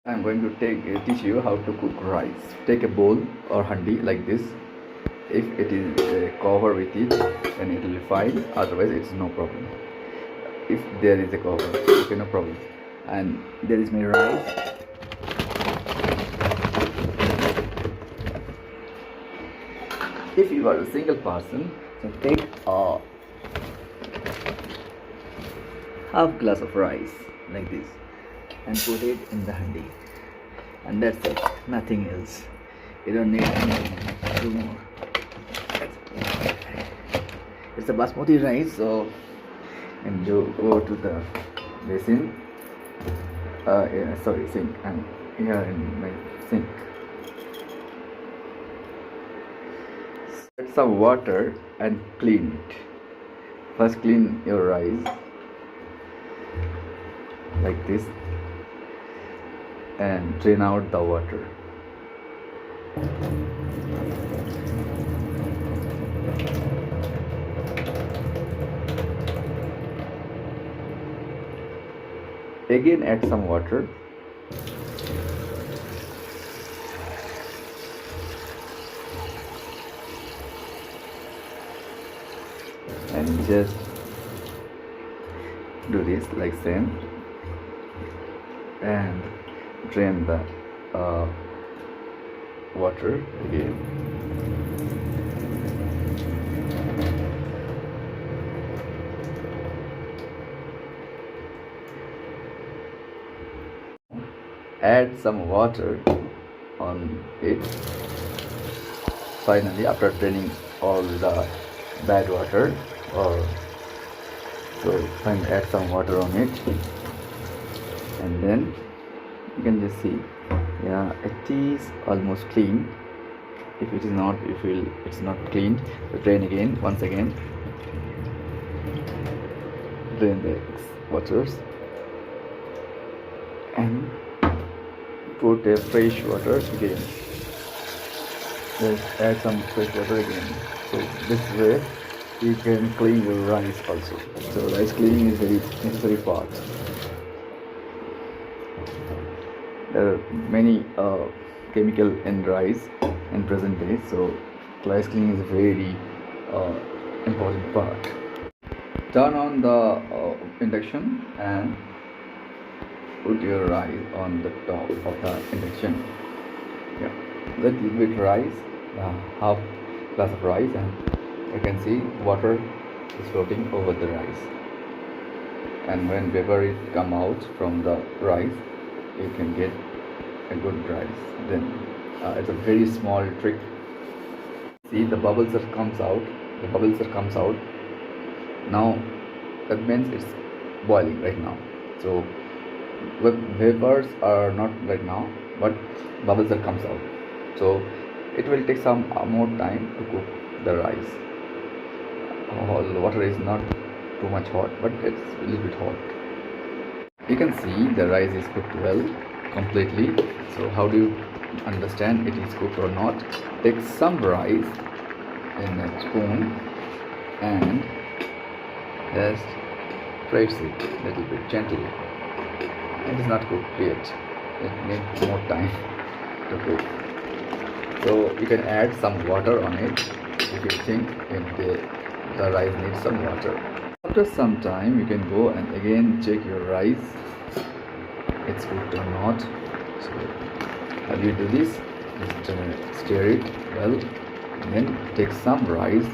I'm going to teach you how to cook rice. Take a bowl or handi like this. If it is cover with it, then it will be fine. Otherwise, it's no problem. If there is a cover, okay, no problem. And there is my rice. If you are a single person, so take a half glass of rice like this and put it in the handi, and that's it, nothing else. You don't need anything to more. It's a basmati rice, so and you go to the basin, sink. I'm here in my sink. Add some water and clean it. First clean your rice like this and drain out the water. Again add some water. And just do this like same and drain the water again. Add some water on it. Finally, after draining all the bad water, finally add some water on it, and then you can just see, yeah, it is almost clean. If it is not, you feel it's not clean, so drain again, once again, drain the waters and put a fresh water again. Just add some fresh water again. So this way you can clean your rice also. So rice cleaning is very necessary part. There are many chemical in rice in present days, so rice cleaning is a very important part. Turn on the induction and put your rice on the top of the induction. Yeah, that little bit rice, half glass of rice, and you can see water is floating over the rice. And when vapor is come out from the rice, you can get a good rice. Then it's a very small trick. See, the bubbles that comes out. The bubbles that comes out. Now that means it's boiling right now. So vapors are not right now, but bubbles that comes out. So it will take some more time to cook the rice. The water is not too much hot, but it's a little bit hot. You can see the rice is cooked well, completely. So how do you understand it is cooked or not? Take some rice in a spoon and just press it a little bit gently. It is not cooked yet. It needs more time to cook. So you can add some water on it if you think the rice needs some water. After some time, you can go and again check your rice, it's cooked or not. So how do you do this? Just stir it well, and then take some rice,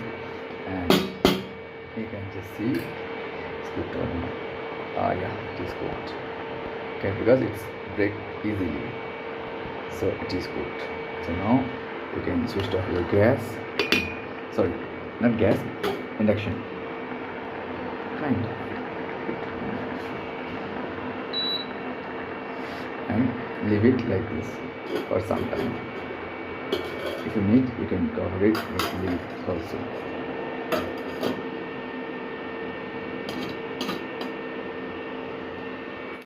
and you can just see it's cooked or not. Yeah, it is cooked. Okay, because it's break easily, so it is cooked. So now you can switch off your gas. Sorry, not gas, induction. Kind. And leave it like this for some time. If you need, you can cover it with leaf also.